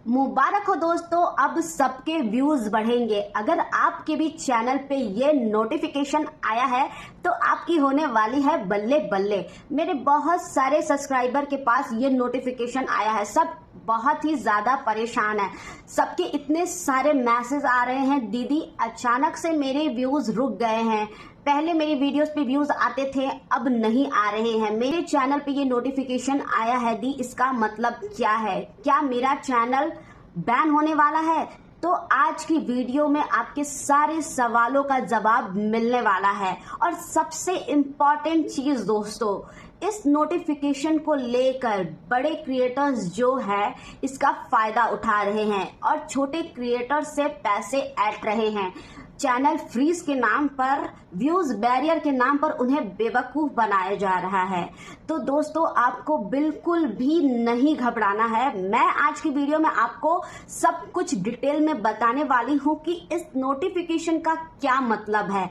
मुबारक हो दोस्तों, अब सबके व्यूज बढ़ेंगे। अगर आपके भी चैनल पे ये नोटिफिकेशन आया है तो आपकी होने वाली है बल्ले बल्ले। मेरे बहुत सारे सब्सक्राइबर के पास ये नोटिफिकेशन आया है, सब बहुत ही ज्यादा परेशान है। सबके इतने सारे मैसेज आ रहे हैं, दीदी अचानक से मेरे व्यूज रुक गए हैं। पहले मेरी वीडियोस पे व्यूज आते थे, अब नहीं आ रहे हैं। मेरे चैनल पे ये नोटिफिकेशन आया है दी, इसका मतलब क्या है? क्या मेरा चैनल बैन होने वाला है? तो आज की वीडियो में आपके सारे सवालों का जवाब मिलने वाला है। और सबसे इम्पोर्टेंट चीज दोस्तों, इस नोटिफिकेशन को लेकर बड़े क्रिएटर्स जो है इसका फायदा उठा रहे हैं और छोटे क्रिएटर्स से पैसे ऐंठ रहे हैं। चैनल फ्रीज के नाम पर, व्यूज बैरियर के नाम पर उन्हें बेवकूफ बनाया जा रहा है। तो दोस्तों आपको बिल्कुल भी नहीं घबराना है। मैं आज की वीडियो में आपको सब कुछ डिटेल में बताने वाली हूँ कि इस नोटिफिकेशन का क्या मतलब है,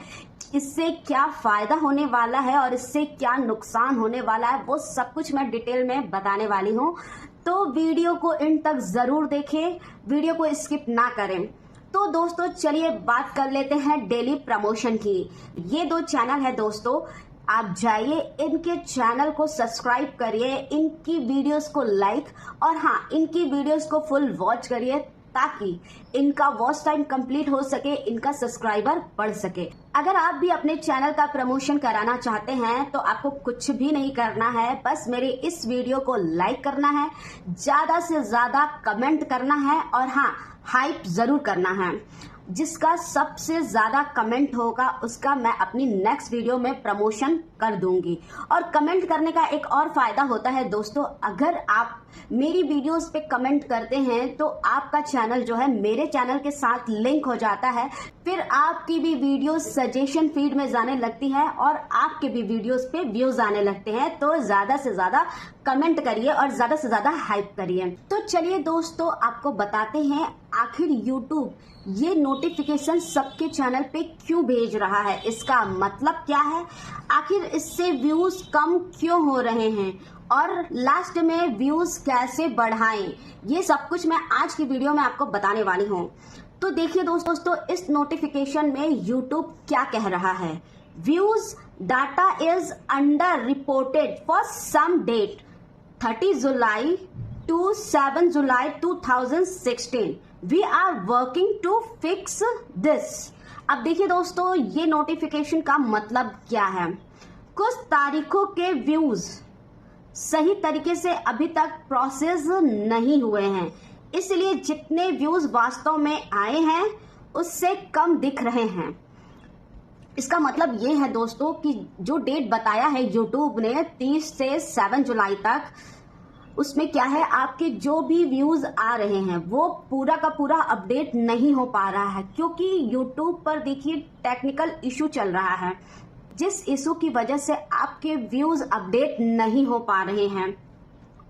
इससे क्या फायदा होने वाला है और इससे क्या नुकसान होने वाला है, वो सब कुछ मैं डिटेल में बताने वाली हूँ। तो वीडियो को एंड तक जरूर देखें, वीडियो को स्किप ना करें। तो दोस्तों चलिए बात कर लेते हैं डेली प्रमोशन की। ये दो चैनल है दोस्तों, आप जाइए इनके चैनल को सब्सक्राइब करिए, इनकी वीडियोस को लाइक और हाँ इनकी वीडियोस को फुल वॉच करिए ताकि इनका वॉच टाइम कंप्लीट हो सके, इनका सब्सक्राइबर बढ़ सके। अगर आप भी अपने चैनल का प्रमोशन कराना चाहते हैं तो आपको कुछ भी नहीं करना है, बस मेरे इस वीडियो को लाइक करना है, ज्यादा से ज्यादा कमेंट करना है और हाँ हाइप जरूर करना है। जिसका सबसे ज्यादा कमेंट होगा उसका मैं अपनी नेक्स्ट वीडियो में प्रमोशन कर दूंगी। और कमेंट करने का एक और फायदा होता है दोस्तों, अगर आप मेरी वीडियोस पे कमेंट करते हैं तो आपका चैनल जो है मेरे चैनल के साथ लिंक हो जाता है, फिर आपकी भी वीडियोस सजेशन फीड में जाने लगती है और आपके भी वीडियोस पे व्यूज आने लगते हैं। तो ज्यादा से ज्यादा कमेंट करिए और ज्यादा से ज्यादा हाइप करिए। तो चलिए दोस्तों आपको बताते हैं आखिर यूट्यूब ये नोटिफिकेशन सबके चैनल पे क्यों भेज रहा है, इसका मतलब क्या है, आखिर इससे व्यूज कम क्यों हो रहे हैं और लास्ट में व्यूज कैसे बढ़ाएं, ये सब कुछ मैं आज की वीडियो में आपको बताने वाली हूँ। तो देखिए दोस्तों इस नोटिफिकेशन में यूट्यूब क्या कह रहा है। Views data is under reported for some date 30 July to 7 July 2016. We are working to fix this. अब देखिए दोस्तों ये नोटिफिकेशन का मतलब क्या है। कुछ तारीखों के व्यूज सही तरीके से अभी तक प्रोसेस नहीं हुए हैं, इसलिए जितने व्यूज वास्तव में आए हैं उससे कम दिख रहे हैं। इसका मतलब ये है दोस्तों कि जो डेट बताया है यूट्यूब ने 30 से 7 जुलाई तक, उसमें क्या है आपके जो भी व्यूज आ रहे हैं वो पूरा का पूरा अपडेट नहीं हो पा रहा है, क्योंकि यूट्यूब पर देखिए टेक्निकल इशू चल रहा है, जिस इशू की वजह से आपके व्यूज अपडेट नहीं हो पा रहे हैं।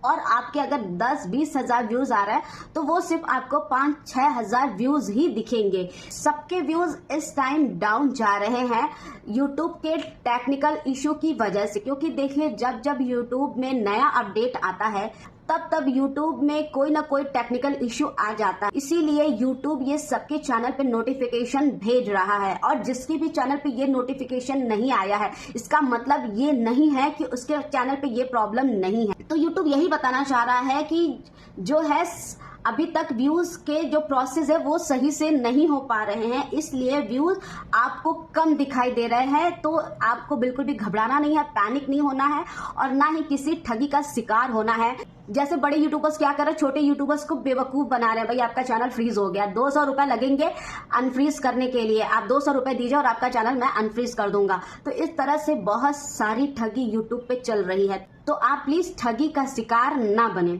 और आपके अगर 10-20 हजार व्यूज आ रहा है तो वो सिर्फ आपको 5-6 हजार व्यूज ही दिखेंगे। सबके व्यूज इस टाइम डाउन जा रहे हैं यूट्यूब के टेक्निकल इशू की वजह से, क्योंकि देखिए जब जब यूट्यूब में नया अपडेट आता है तब तब यूट्यूब में कोई ना कोई टेक्निकल इश्यू आ जाता है, इसीलिए यूट्यूब ये सबके चैनल पे नोटिफिकेशन भेज रहा है। और जिसकी भी चैनल पे ये नोटिफिकेशन नहीं आया है इसका मतलब ये नहीं है कि उसके चैनल पे ये प्रॉब्लम नहीं है। तो यूट्यूब यही बताना चाह रहा है कि जो है अभी तक व्यूज के जो प्रोसेस है वो सही से नहीं हो पा रहे हैं, इसलिए व्यूज आपको कम दिखाई दे रहे हैं। तो आपको बिल्कुल भी घबराना नहीं है, पैनिक नहीं होना है और ना ही किसी ठगी का शिकार होना है। जैसे बड़े यूट्यूबर्स क्या कर रहे हैं, छोटे यूट्यूबर्स को बेवकूफ बना रहे हैं। भाई आपका चैनल फ्रीज हो गया, 200 रुपए लगेंगे अनफ्रीज करने के लिए, आप 200 रुपए दीजिए और आपका चैनल मैं अनफ्रीज कर दूंगा। तो इस तरह से बहुत सारी ठगी यूट्यूब पे चल रही है, तो आप प्लीज ठगी का शिकार ना बने।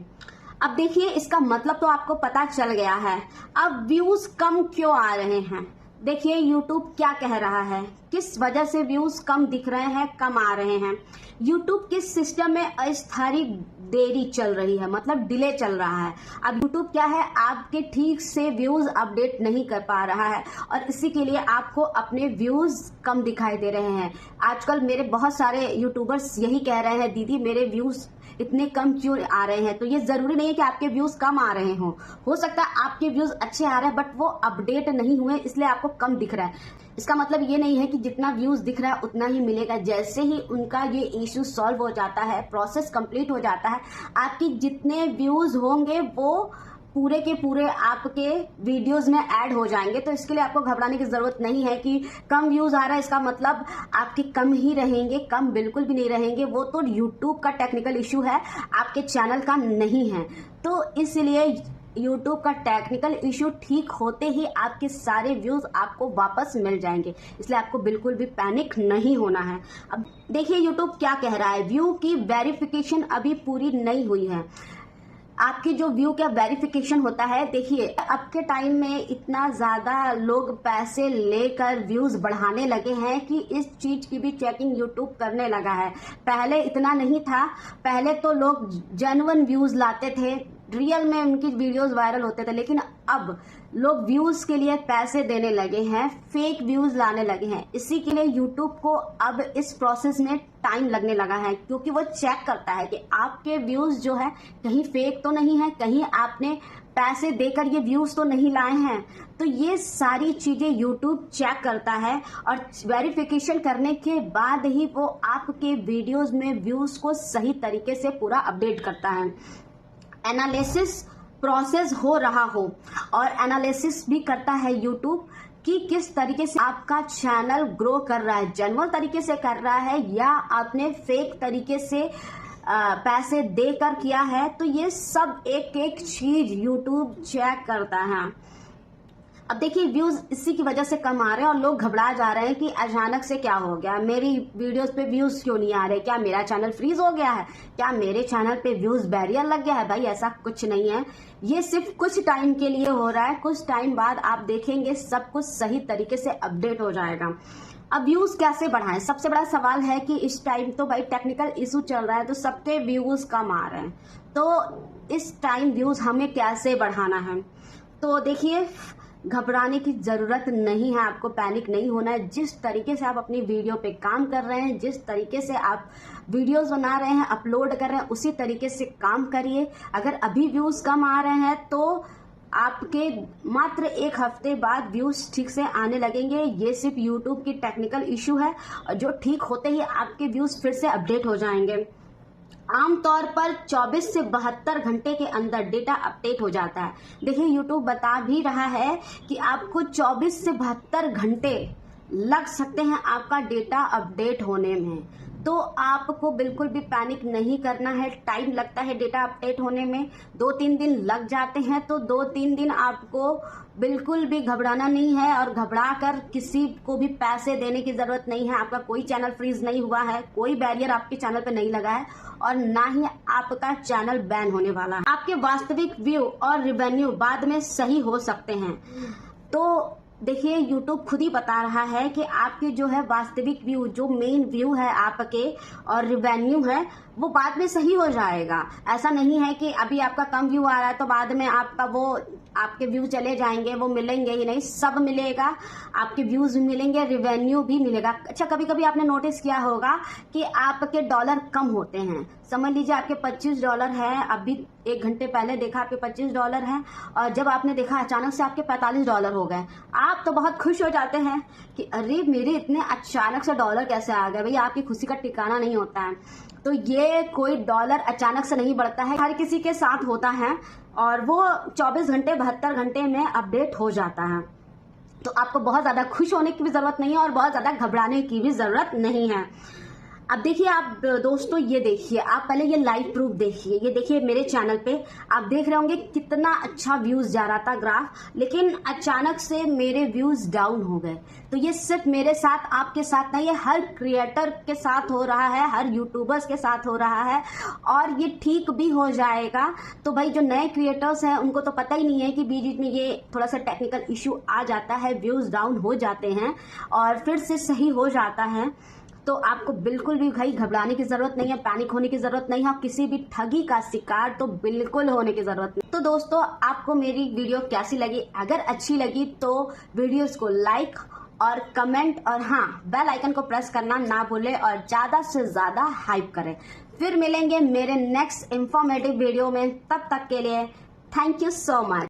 अब देखिए इसका मतलब तो आपको पता चल गया है। अब व्यूज कम क्यों आ रहे हैं, देखिए यूट्यूब क्या कह रहा है, किस वजह से व्यूज कम दिख रहे हैं, कम आ रहे हैं। यूट्यूब के सिस्टम में अस्थायी देरी चल रही है, मतलब डिले चल रहा है। अब यूट्यूब क्या है आपके ठीक से व्यूज अपडेट नहीं कर पा रहा है और इसी के लिए आपको अपने व्यूज कम दिखाई दे रहे हैं। आजकल मेरे बहुत सारे यूट्यूबर्स यही कह रहे हैं, दीदी मेरे व्यूज इतने कम क्यों आ रहे हैं। तो ये जरूरी नहीं है कि आपके व्यूज कम आ रहे हों, हो सकता है आपके व्यूज अच्छे आ रहे हैं बट वो अपडेट नहीं हुए इसलिए आपको कम दिख रहा है। इसका मतलब ये नहीं है कि जितना व्यूज दिख रहा है उतना ही मिलेगा। जैसे ही उनका ये इश्यू सॉल्व हो जाता है, प्रोसेस कंप्लीट हो जाता है, आपकी जितने व्यूज होंगे वो पूरे के पूरे आपके वीडियोस में ऐड हो जाएंगे। तो इसके लिए आपको घबराने की जरूरत नहीं है कि कम व्यूज आ रहा है इसका मतलब आपके कम ही रहेंगे। कम बिल्कुल भी नहीं रहेंगे, वो तो यूट्यूब का टेक्निकल इश्यू है, आपके चैनल का नहीं है। तो इसलिए यूट्यूब का टेक्निकल इश्यू ठीक होते ही आपके सारे व्यूज आपको वापस मिल जाएंगे, इसलिए आपको बिल्कुल भी पैनिक नहीं होना है। अब देखिए यूट्यूब क्या कह रहा है, व्यू की वेरिफिकेशन अभी पूरी नहीं हुई है। आपकी जो व्यू का वेरिफिकेशन होता है, देखिए अब के टाइम में इतना ज्यादा लोग पैसे लेकर व्यूज बढ़ाने लगे हैं कि इस चीज की भी चेकिंग यूट्यूब करने लगा है। पहले इतना नहीं था, पहले तो लोग जेन्युइन व्यूज लाते थे, रियल में उनकी वीडियोस वायरल होते थे, लेकिन अब लोग व्यूज के लिए पैसे देने लगे हैं, फेक व्यूज लाने लगे हैं। इसी के लिए यूट्यूब को अब इस प्रोसेस में टाइम लगने लगा है, क्योंकि वो चेक करता है कि आपके व्यूज जो है कहीं फेक तो नहीं है, कहीं आपने पैसे देकर ये व्यूज तो नहीं लाए हैं। तो ये सारी चीजें यूट्यूब चेक करता है और वेरिफिकेशन करने के बाद ही वो आपके वीडियोस में व्यूज को सही तरीके से पूरा अपडेट करता है। एनालिसिस प्रोसेस हो रहा हो और एनालिसिस भी करता है यूट्यूब कि किस तरीके से आपका चैनल ग्रो कर रहा है, जेन्युइन तरीके से कर रहा है या आपने फेक तरीके से पैसे देकर किया है। तो ये सब एक एक चीज यूट्यूब चेक करता है। अब देखिए व्यूज इसी की वजह से कम आ रहे हैं और लोग घबरा जा रहे हैं कि अचानक से क्या हो गया, मेरी वीडियोस पे व्यूज क्यों नहीं आ रहे, क्या मेरा चैनल फ्रीज हो गया है, क्या मेरे चैनल पे व्यूज बैरियर लग गया है। भाई ऐसा कुछ नहीं है, ये सिर्फ कुछ टाइम के लिए हो रहा है, कुछ टाइम बाद आप देखेंगे सब कुछ सही तरीके से अपडेट हो जाएगा। अब व्यूज कैसे बढ़ाएं, सबसे बड़ा सवाल है कि इस टाइम तो भाई टेक्निकल इशू चल रहा है तो सबके व्यूज कम आ रहे हैं, तो इस टाइम व्यूज हमें कैसे बढ़ाना है। तो देखिए घबराने की जरूरत नहीं है, आपको पैनिक नहीं होना है। जिस तरीके से आप अपनी वीडियो पे काम कर रहे हैं, जिस तरीके से आप वीडियोस बना रहे हैं, अपलोड कर रहे हैं, उसी तरीके से काम करिए। अगर अभी व्यूज कम आ रहे हैं तो आपके मात्र एक हफ्ते बाद व्यूज ठीक से आने लगेंगे। ये सिर्फ यूट्यूब की टेक्निकल इश्यू है और जो ठीक होते ही आपके व्यूज फिर से अपडेट हो जाएंगे। आमतौर पर 24 से 72 घंटे के अंदर डेटा अपडेट हो जाता है। देखिए यूट्यूब बता भी रहा है कि आपको 24 से 72 घंटे लग सकते हैं आपका डेटा अपडेट होने में। तो आपको बिल्कुल भी पैनिक नहीं करना है। टाइम लगता है डेटा अपडेट होने में, 2-3 दिन लग जाते हैं, तो 2-3 दिन आपको बिल्कुल भी घबराना नहीं है और घबरा कर किसी को भी पैसे देने की जरूरत नहीं है। आपका कोई चैनल फ्रीज नहीं हुआ है, कोई बैरियर आपके चैनल पे नहीं लगा है और ना ही आपका चैनल बैन होने वाला है। आपके वास्तविक व्यू और रेवेन्यू बाद में सही हो सकते हैं। तो देखिए यूट्यूब खुद ही बता रहा है कि आपके जो है वास्तविक व्यू, जो मेन व्यू है आपके और रेवेन्यू है, वो बाद में सही हो जाएगा। ऐसा नहीं है कि अभी आपका कम व्यू आ रहा है तो बाद में आपका वो आपके व्यू चले जाएंगे, वो मिलेंगे ही नहीं, सब मिलेगा। आपके व्यूज भी मिलेंगे, रेवेन्यू भी मिलेगा। अच्छा कभी कभी आपने नोटिस किया होगा कि आपके डॉलर कम होते हैं। समझ लीजिए आपके $25 है, अभी 1 घंटे पहले देखा आपके $25 है और जब आपने देखा अचानक से आपके $45 हो गए। आप तो बहुत खुश हो जाते हैं कि अरे मेरे इतने अचानक से डॉलर कैसे आ गए। भैया आपकी खुशी का ठिकाना नहीं होता है। तो ये कोई डॉलर अचानक से नहीं बढ़ता है, हर किसी के साथ होता है और वो 24 घंटे 72 घंटे में अपडेट हो जाता है। तो आपको बहुत ज्यादा खुश होने की भी जरूरत नहीं है और बहुत ज्यादा घबराने की भी जरूरत नहीं है। अब देखिए आप दोस्तों, ये देखिए आप पहले ये लाइव प्रूफ देखिए। ये देखिए मेरे चैनल पे आप देख रहे होंगे कितना अच्छा व्यूज जा रहा था ग्राफ, लेकिन अचानक से मेरे व्यूज डाउन हो गए। तो ये सिर्फ मेरे साथ, आपके साथ नहीं, ये हर क्रिएटर के साथ हो रहा है, हर यूट्यूबर्स के साथ हो रहा है और ये ठीक भी हो जाएगा। तो भाई जो नए क्रिएटर्स हैं उनको तो पता ही नहीं है कि बीच बीच में ये थोड़ा सा टेक्निकल इश्यू आ जाता है, व्यूज डाउन हो जाते हैं और फिर से सही हो जाता है। तो आपको बिल्कुल भी भाई घबराने की जरूरत नहीं है, पैनिक होने की जरूरत नहीं है, किसी भी ठगी का शिकार तो बिल्कुल होने की जरूरत नहीं। तो दोस्तों आपको मेरी वीडियो कैसी लगी? अगर अच्छी लगी तो वीडियोस को लाइक और कमेंट और हाँ बेल आइकन को प्रेस करना ना भूले और ज्यादा से ज्यादा हाइप करें। फिर मिलेंगे मेरे नेक्स्ट इंफॉर्मेटिव वीडियो में, तब तक के लिए थैंक यू सो मच।